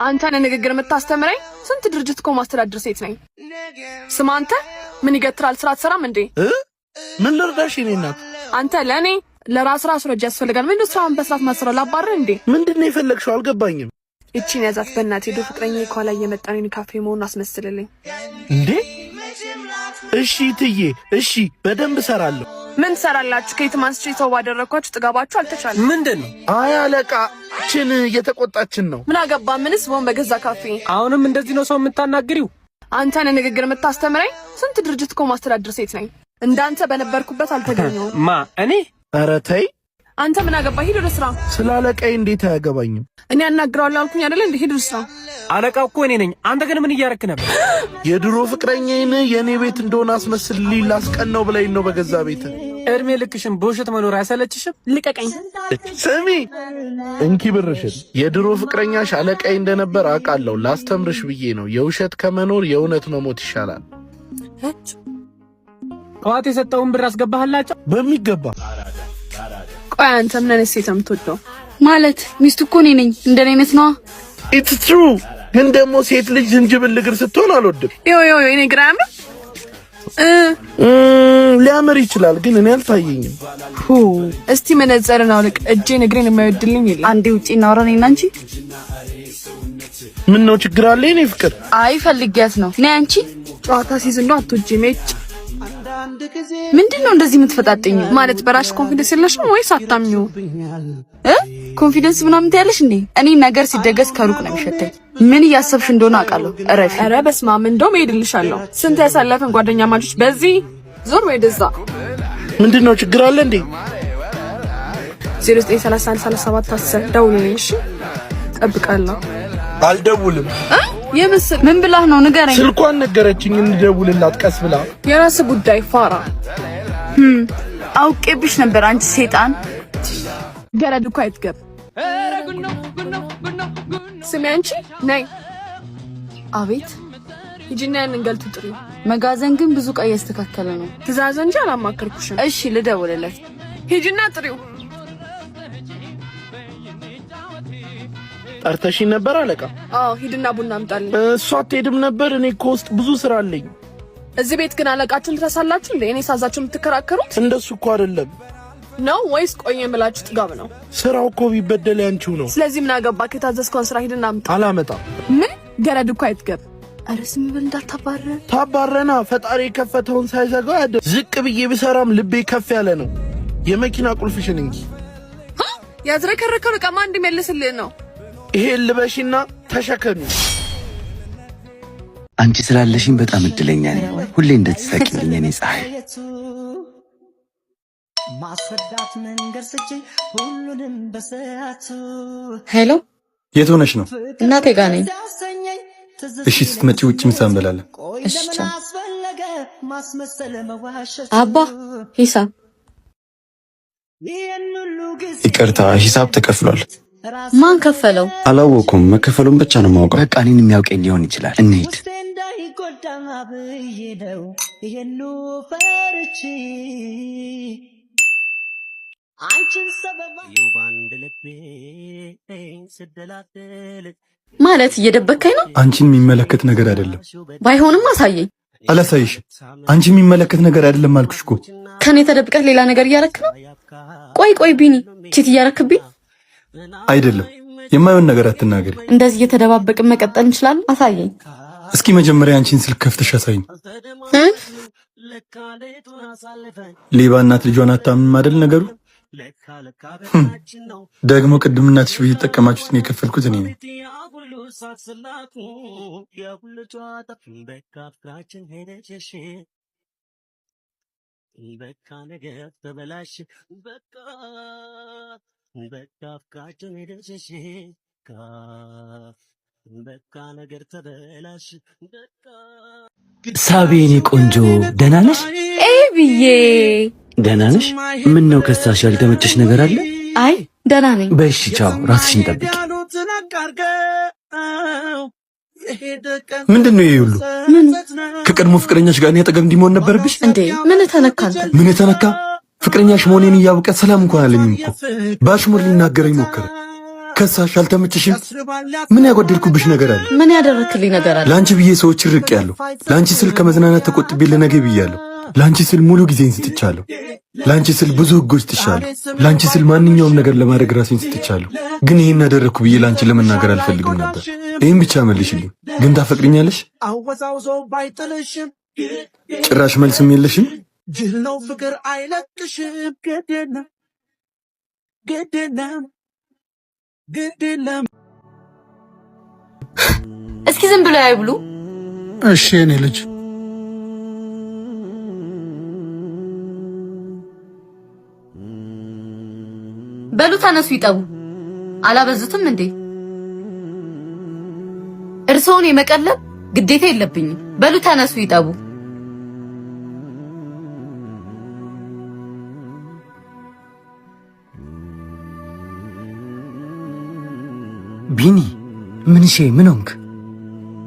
አንተን ንግግር የምታስተምረኝ ስንት ድርጅት እኮ ማስተዳደር ሴት ነኝ። ስማ አንተ ምን ይገትራል ስራ አትሰራም እንዴ? ምን ልርዳሽ የኔ እናት? አንተ ለኔ ለራስ ረጅ ያስፈልጋል። ምን ስራውን በስራት ማሰራው ላባረር እንዴ? ምንድነው የፈለግሽው? አልገባኝም። እቺን ያዛት በእናትህ ሄዶ ፍቅረኛ ይኳላ እየመጣን ካፌ መሆን አስመስልልኝ እንዴ? እሺ ትዬ እሺ፣ በደንብ ሰራለሁ። ምን ሰራላችሁ? ከየት ማንስቼ ሰው ባደረኳችሁ ጥጋባችሁ አልተቻለም። ምንድነው? አይ አለቃ ችን እየተቆጣችን ነው። ምን አገባ? ምንስ ወን በገዛ ካፌ። አሁንም እንደዚህ ነው ሰው የምታናግሪው? አንተን ንግግር የምታስተምረኝ ስንት ድርጅት እኮ ማስተዳደር ሴት ነኝ። እንዳንተ በነበርኩበት አልተገኘሁም። ማ እኔ? ኧረ ተይ አንተ ምን አገባ? ሂድ ወደ ስራ። ስለ አለቃዬ እንዴት አያገባኝም? እኔ አናግራለሁ አልኩኝ አይደል? እንዴ ሂድ ወደ ስራ። አለቃው እኮ እኔ ነኝ። አንተ ግን ምን እያረክ ነበር? የድሮ ፍቅረኛዬን የኔ ቤት እንደሆነ አስመስልልኝ ላስቀናው ብለኝ ነው በገዛ ቤት። እድሜ ልክሽም በውሸት መኖር አያሰለችሽም? ልቀቀኝ። ስሚ እንኪ ብርሽን። የድሮ ፍቅረኛሽ አለቃዬ እንደነበር አውቃለሁ። ላስተምርሽ ብዬ ነው። የውሸት ከመኖር የእውነት መሞት ይሻላል። ጠዋት የሰጠውን ብር አስገባህላቸው? በሚገባ። ቆይ አንተ ምን አይነት ሴት የምትወደው? ማለት ሚስቱ እኮ እኔ ነኝ። እንደኔ አይነት ነው። ኢትስ ትሩ። ግን ደግሞ ሴት ልጅ ዝንጅብል እግር ስትሆን አልወድም። ዮ እኔ ግራም ሊያምር ይችላል፣ ግን እኔ አልታየኝም። እስቲ መነጽርን አውልቅ። እጄን እግሬን የማይወድልኝ የለም። አንዴ ውጪ እናወራ ነኝ አንቺ። ምን ነው ችግር አለ? እኔ ፍቅር አይ ፈልጊያት ነው። ነይ አንቺ። ጨዋታ ሲይዝ እንደው አትወጂም። ምንድነው እንደዚህ የምትፈጣጥኝ? ማለት በራሽ ኮንፊደንስ የለሽም ወይስ አታምኚው? ኮንፊደንስ ምናምን ትያለሽ እንዴ? እኔ ነገር ሲደገስ ከሩቅ ነው የሚሸተኝ። ምን እያሰብሽ እንደሆነ አውቃለሁ። እረፊ። ኧረ በስመ አብ። እንደውም እሄድልሻለሁ። ስንት ያሳለፈን ጓደኛ ማቾች በዚህ ዞር ወይ ደዛ። ምንድነው ችግር አለ እንዴ? 09313710 ደውልልኝ እሺ? ጠብቃለሁ። አልደውልም። የምስል ምን ብላህ ነው ንገረኝ። ስልኳን ነገረችኝ እንደውልላት ቀስ ብላ። የራስ ጉዳይ ፋራ። አውቄብሽ ነበር አንቺ ሰይጣን። ገረድ እኮ አይትገብ። ስሚ አንቺ ነይ። አቤት። ሂጂና ያንን ገልቱ ጥሪ። መጋዘን ግን ብዙ ዕቃ እያስተካከለ ነው። ትእዛዝ እንጂ አላማከርኩሽም። እሺ ልደውልለት። ሂጂና ጥሪው። ጠርተሽኝ ነበር አለቃ? አዎ ሂድና ቡና አምጣልኝ። እሷ አትሄድም ነበር። እኔ እኮ ውስጥ ብዙ ስራ አለኝ። እዚህ ቤት ግን አለቃችሁን ትረሳላችሁ እንዴ? እኔ ሳዛችሁ የምትከራከሩት? እንደሱ እኮ አይደለም ነው ወይስ ቆየ የምላችሁ ጥጋብ ነው? ስራው እኮ ቢበደል ያንቺው ነው። ስለዚህ ምን አገባ? ከታዘዝከውን ስራ ሂድና አምጣ። አላመጣም። ምን ገረድ እኮ አይትገብ። ኧረ ስም ብል እንዳታባረን። ታባረና ፈጣሪ የከፈተውን ሳይዘጋው ያደ ዝቅ ብዬ ብሰራም ልቤ ከፍ ያለ ነው። የመኪና ቁልፍሽን እንጂ ያዝረከረከው ዕቃ ማን እንዲመልስልህ ነው? ይሄ ልበሽና ተሸከሚ። አንቺ ስላለሽኝ በጣም እድለኛ ነኝ። ሁሌ እንደተሳቂልኝ እኔ ፀሐይ። ሄሎ፣ የት ሆነሽ ነው? እናቴ ጋር ነኝ። እሺ ስትመጪ ውጭ ምሳ እንበላለን። እሺ አባ ሂሳብ። ይቅርታ ሂሳብ ተከፍሏል። ማን ከፈለው? አላወኩም። መከፈሉን ብቻ ነው የማውቀው። በቃ እኔን የሚያውቀኝ ሊሆን ይችላል። እንሂድ። ማለት እየደበከኝ ነው? አንቺን የሚመለከት ነገር አይደለም። ባይሆንም አሳየኝ። አላሳይሽም። አንቺን የሚመለከት ነገር አይደለም አልኩሽ እኮ። ከኔ ተደብቀህ ሌላ ነገር እያረክ ነው? ቆይ ቢኒ፣ ቺት እያረክብኝ አይደለም። የማይሆን ነገር አትናገሪ። እንደዚህ እየተደባበቅን መቀጠል እንችላለን? አሳየኝ። እስኪ መጀመሪያ አንቺን ስልክ ከፍተሽ አሳይኝ። ሌባ እናት ልጇን አታምንም አይደል ነገሩ? ደግሞ ቅድም እናትሽ ብዬ ተጠቀማችሁት ነው የከፈልኩት እኔ ነኝ። ሳቤኔ ቆንጆ ደህና ነሽ? ብዬ ደህና ነሽ? ምን ነው ከሳሽ? ያልተመቸሽ ነገር አለ? አይ ደህና ነኝ። በእሺ ቻው፣ ራስሽን ጠብቂ። ምንድነው ይሄ ሁሉ? ምን ከቀድሞ ፍቅረኛሽ ጋር እኔ አጠገብ እንዲሆን ነበረብሽ እንዴ? ምን ተነካ? ምን የተነካ? ፍቅረኛሽ መሆኔን እያወቀ ሰላም እንኳን አለኝም እኮ። ባሽሙር ሊናገረኝ ሞከረ። ከሳሽ አልተመችሽም? ምን ያጎደልኩብሽ ነገር አለ? ምን ያደረክልኝ ነገር አለ? ላንቺ ብዬ ሰዎች ርቅ ያለሁ። ላንቺ ስል ከመዝናናት ተቆጥቤ ለነገ ብያለሁ። ላንቺ ስል ሙሉ ጊዜን ስትቻለሁ። ላንቺ ስል ብዙ ህጎች ትሻለሁ። ላንቺ ስል ማንኛውም ነገር ለማድረግ ራሴን ስትቻለሁ። ግን ይሄን አደረኩ ብዬ ላንቺ ለመናገር አልፈልግም ነበር። ይሄን ብቻ መልሽልኝ። ግን ታፈቅሪኛለሽ? ጭራሽ መልስም የለሽም? ጅለው ፍቅር አይለቅሽም። ግድለም እስኪ ዝም ብለው አይብሉ። እሺ የኔ ልጅ በሉ ተነሱ ይጠቡ። አላበዙትም እንዴ? እርስዎን የመቀለብ ግዴታ የለብኝም። በሉ ተነሱ ይጠቡ። ቢኒ ምን ሆንክ?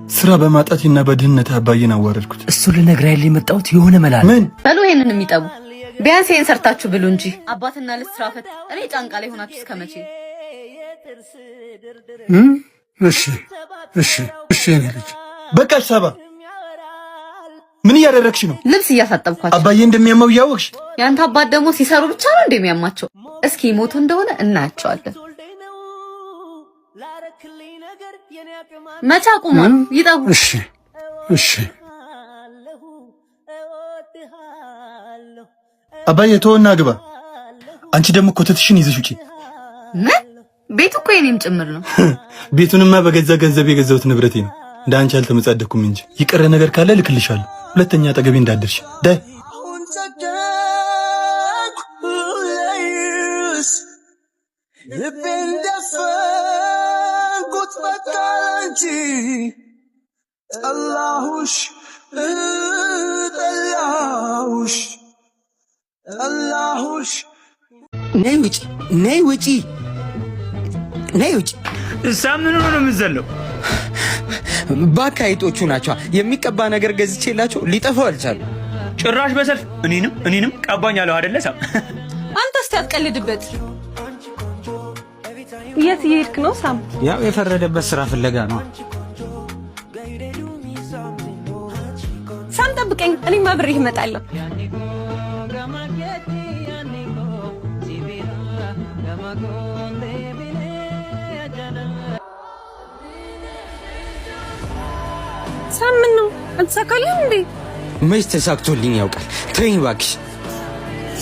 ስራ በማጣትና በድህነት አባዬን አዋረድኩት። እሱ ልነግርህ አይደል የመጣሁት? የሆነ መላ ነው። ምን? በሉ ይሄንን የሚጠቡ ቢያንስ ይሄን ሰርታችሁ ብሉ እንጂ አባትና ልጅ ስራ ፈት እኔ ጫንቃ ላይ ሆናችሁ እስከመቼ? እሺ የኔ ልጅ በቃ ሰባ ምን እያደረግሽ ነው? ልብስ እያሳጠብኳቸው። አባዬ እንደሚያመው እያወቅሽ። ያንተ አባት ደግሞ ሲሰሩ ብቻ ነው እንደሚያማቸው። እስኪ ሞቱ እንደሆነ እናያቸዋለን። መቻ ቁማ ይጠቡ። እሺ አባዬ ተወና ግባ። አንቺ ደግሞ ኮተትሽን ይዘሽ ውጪ። ምን? ቤቱ እኮ የኔም ጭምር ነው። ቤቱንማ በገዛ ገንዘብ የገዛሁት ንብረቴ ነው። እንደ አንቺ አልተመጻደኩም እንጂ ይቀረ ነገር ካለ ልክልሻለሁ። ሁለተኛ አጠገቤ እንዳደርሽ ዳይ ነይ ውጪ። ሳምኑ ነው የምዘለው። ባካ አይጦቹ ናቸው። የሚቀባ ነገር ገዝቼላቸው ሊጠፋው አልቻሉ። ጭራሽ በሰልፍ እኔንም ቀባኝ አለው አይደለ? ሳም አንተ እስቲ አትቀልድበት። የት እየሄድክ ነው ሳም? ያው የፈረደበት ስራ ፍለጋ ነው። ሳም ጠብቀኝ፣ እኔም አብሬህ እመጣለሁ። ሳም ምን ነው አትሳካልህም እንዴ? መች ተሳክቶልኝ ያውቃል? ተይኝ እባክሽ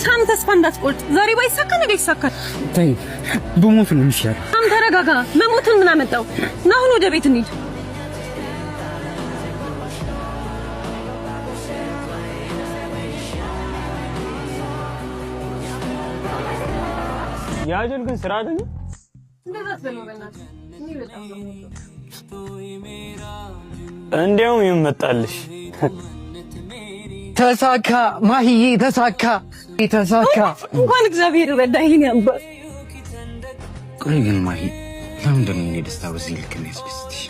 ሳም፣ ተስፋ እንዳትቆርጥ። ዛሬ ባይሳካ ነገ ይሳካል። ተይኝ፣ ብሞት ነው የሚሻለው። ሳም ተረጋጋ። መሞትን ምን አመጣው? ና አሁን ወደ ቤት እንሂድ። ያጀል ግን ስራ አይደል? እንደዛ ትበለው በእናትህ። እንዴው ይመጣልሽ። ተሳካ ማሂዬ፣ ተሳካ። እንኳን እግዚአብሔር ረዳህ። ይሄን ያምባል። ቆይ ግን ማሂ፣ ለምንድን ነው የደስታ በዚህ ልክ የሚያስደስትሽ?